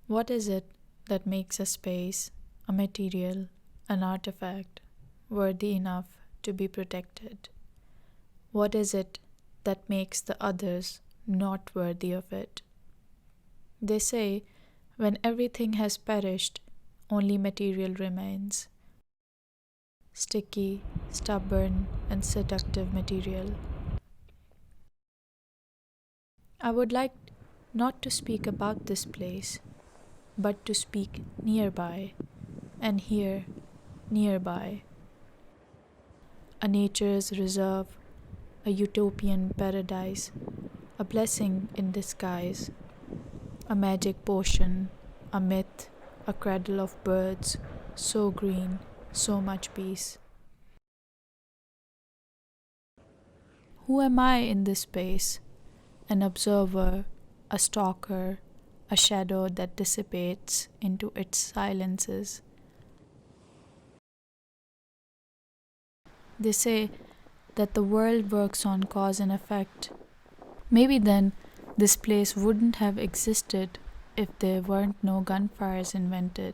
What is it that makes a space, a material, an artifact, worthy enough to be protected? What is it that makes the others not worthy of it? They say, when everything has perished, only material remains. Sticky, stubborn, and seductive material. I would like not to speak about this place, but to speak nearby, and here, nearby. A nature's reserve, a utopian paradise, a blessing in disguise, a magic potion, a myth, a cradle of birds, so green, so much peace. Who am I in this space? An observer, a stalker, a shadow that dissipates into its silences. They say that the world works on cause and effect. Maybe then this place wouldn't have existed if there weren't no gunfires invented.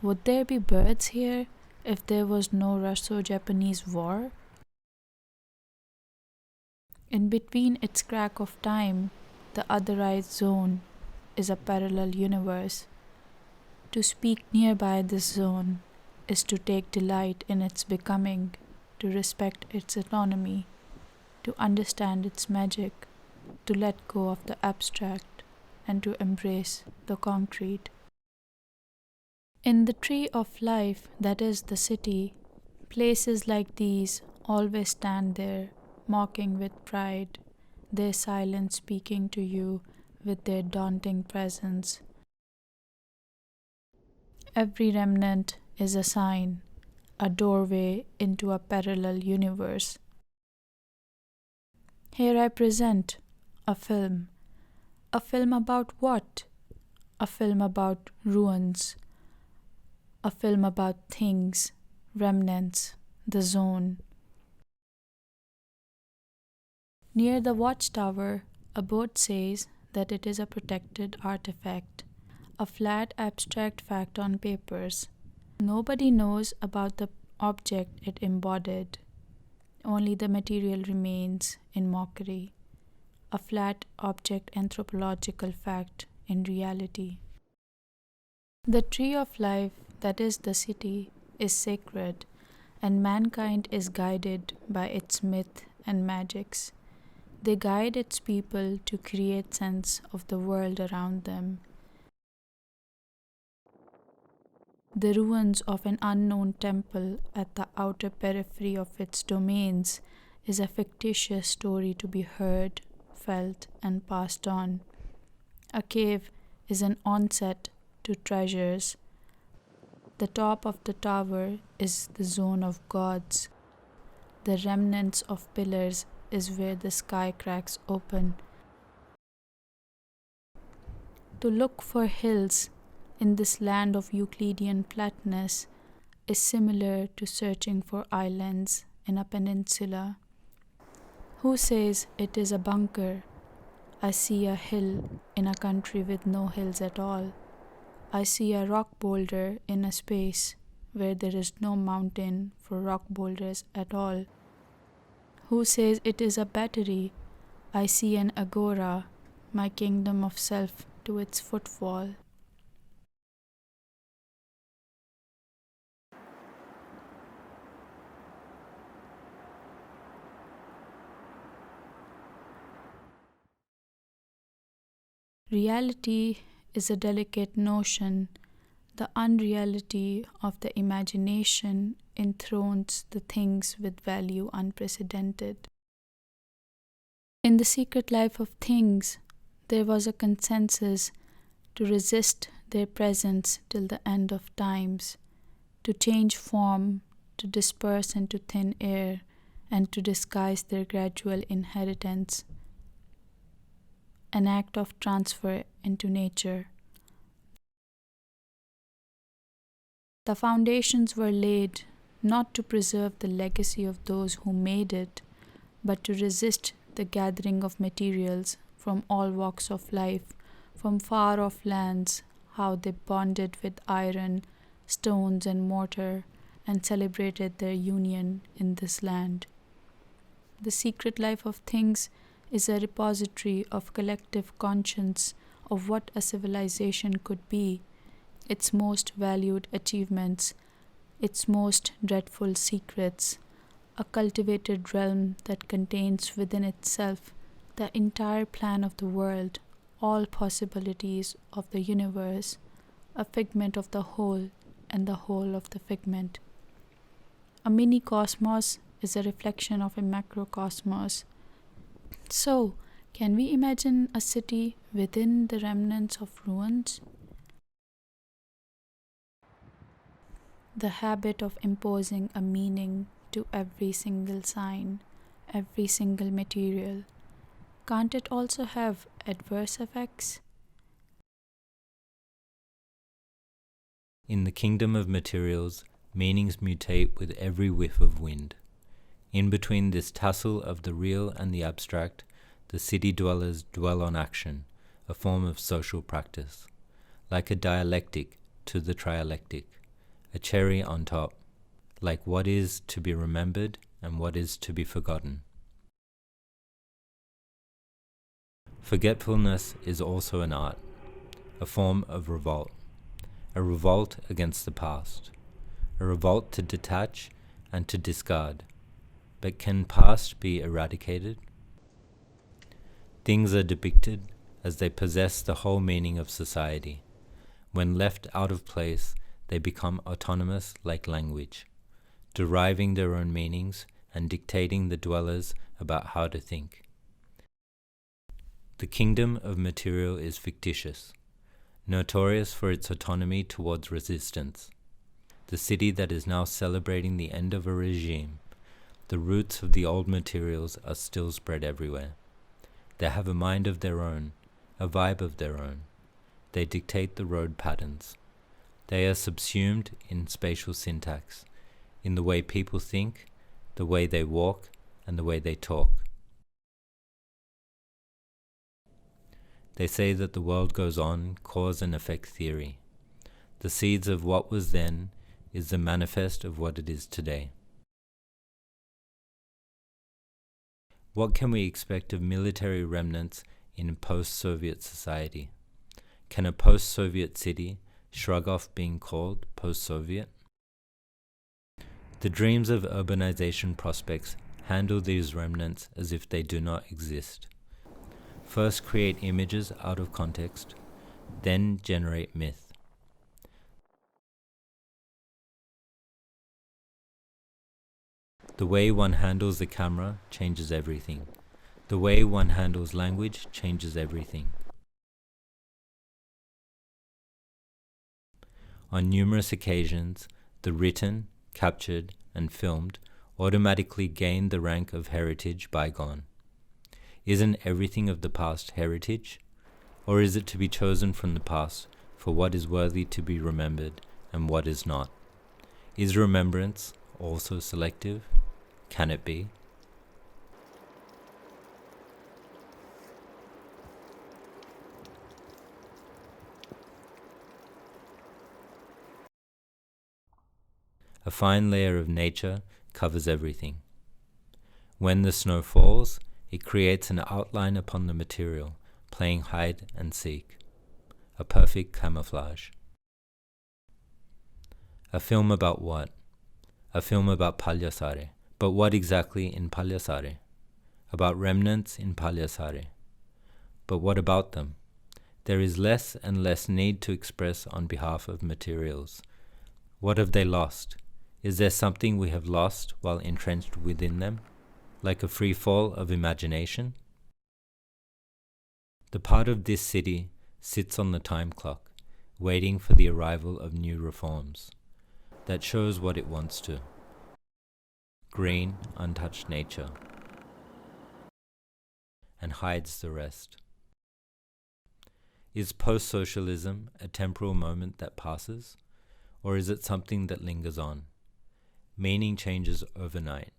Would there be birds here if there was no Russo-Japanese war? In between its crack of time, the otherized zone is a parallel universe. To speak nearby this zone is to take delight in its becoming, to respect its autonomy, to understand its magic, to let go of the abstract, and to embrace the concrete. In the tree of life that is the city, places like these always stand there, mocking with pride, their silence speaking to you with their daunting presence. Every remnant is a sign, a doorway into a parallel universe. Here I present a film. A film about what? A film about ruins. A film about things, remnants, the zone. Near the watchtower, a board says that it is a protected artifact, a flat abstract fact on papers. Nobody knows about the object it embodied. Only the material remains in mockery, a flat object anthropological fact in reality. The tree of life that is the city is sacred, and mankind is guided by its myth and magics. They guide its people to create sense of the world around them. The ruins of an unknown temple at the outer periphery of its domains is a fictitious story to be heard, felt, and passed on. A cave is an onset to treasures. The top of the tower is the zone of gods. The remnants of pillars is where the sky cracks open. To look for hills in this land of Euclidean flatness is similar to searching for islands in a peninsula. Who says it is a bunker? I see a hill in a country with no hills at all. I see a rock boulder in a space where there is no mountain for rock boulders at all. Who says it is a battery? I see an agora, my kingdom of self to its footfall. Reality is a delicate notion. The unreality of the imagination enthrones the things with value unprecedented. In the secret life of things, there was a consensus to resist their presence till the end of times, to change form, to disperse into thin air, and to disguise their gradual inheritance. An act of transfer into nature. The foundations were laid not to preserve the legacy of those who made it, but to resist the gathering of materials from all walks of life, from far off lands, how they bonded with iron, stones, and mortar and celebrated their union in this land. The secret life of things is a repository of collective conscience of what a civilization could be, its most valued achievements, its most dreadful secrets, a cultivated realm that contains within itself the entire plan of the world, all possibilities of the universe, a figment of the whole and the whole of the figment. A mini cosmos is a reflection of a macrocosmos. So, can we imagine a city within the remnants of ruins? The habit of imposing a meaning to every single sign, every single material, can't it also have adverse effects? In the kingdom of materials, meanings mutate with every whiff of wind. In between this tussle of the real and the abstract, the city dwellers dwell on action, a form of social practice, like a dialectic to the trialectic, a cherry on top, like what is to be remembered and what is to be forgotten. Forgetfulness is also an art, a form of revolt, a revolt against the past, a revolt to detach and to discard. But can past be eradicated? Things are depicted as they possess the whole meaning of society. When left out of place, they become autonomous like language, deriving their own meanings and dictating the dwellers about how to think. The kingdom of material is fictitious, notorious for its autonomy towards resistance. The city that is now celebrating the end of a regime, the roots of the old materials are still spread everywhere. They have a mind of their own, a vibe of their own. They dictate the road patterns. They are subsumed in spatial syntax, in the way people think, the way they walk, and the way they talk. They say that the world goes on, cause and effect theory. The seeds of what was then is the manifest of what it is today. What can we expect of military remnants in a post-Soviet society? Can a post-Soviet city shrug off being called post-Soviet? The dreams of urbanization prospects handle these remnants as if they do not exist. First create images out of context, then generate myth. The way one handles the camera changes everything. The way one handles language changes everything. On numerous occasions, the written, captured, and filmed automatically gain the rank of heritage bygone. Isn't everything of the past heritage? Or is it to be chosen from the past for what is worthy to be remembered and what is not? Is remembrance also selective? Can it be? A fine layer of nature covers everything. When the snow falls, it creates an outline upon the material, playing hide and seek. A perfect camouflage. A film about what? A film about Paljassaare. But what exactly in Paljassaare? About remnants in Paljassaare. But what about them? There is less and less need to express on behalf of materials. What have they lost? Is there something we have lost while entrenched within them, like a free fall of imagination? The part of this city sits on the time clock, waiting for the arrival of new reforms, that shows what it wants to. Green, untouched nature, and hides the rest. Is post-socialism a temporal moment that passes, or is it something that lingers on? Meaning changes overnight.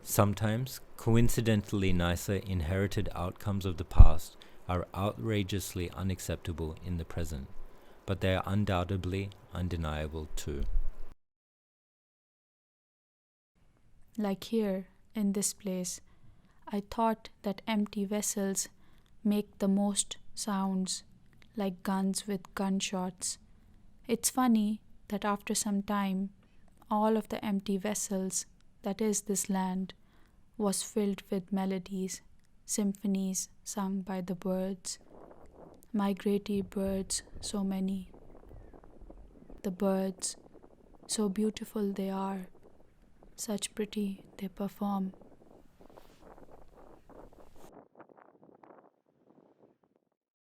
Sometimes, coincidentally nicer inherited outcomes of the past are outrageously unacceptable in the present, but they are undoubtedly undeniable too. Like here, in this place, I thought that empty vessels make the most sounds, like guns with gunshots. It's funny that after some time, all of the empty vessels, that is this land, was filled with melodies, symphonies sung by the birds, migratory birds, so many. The birds, so beautiful they are, such pretty they perform.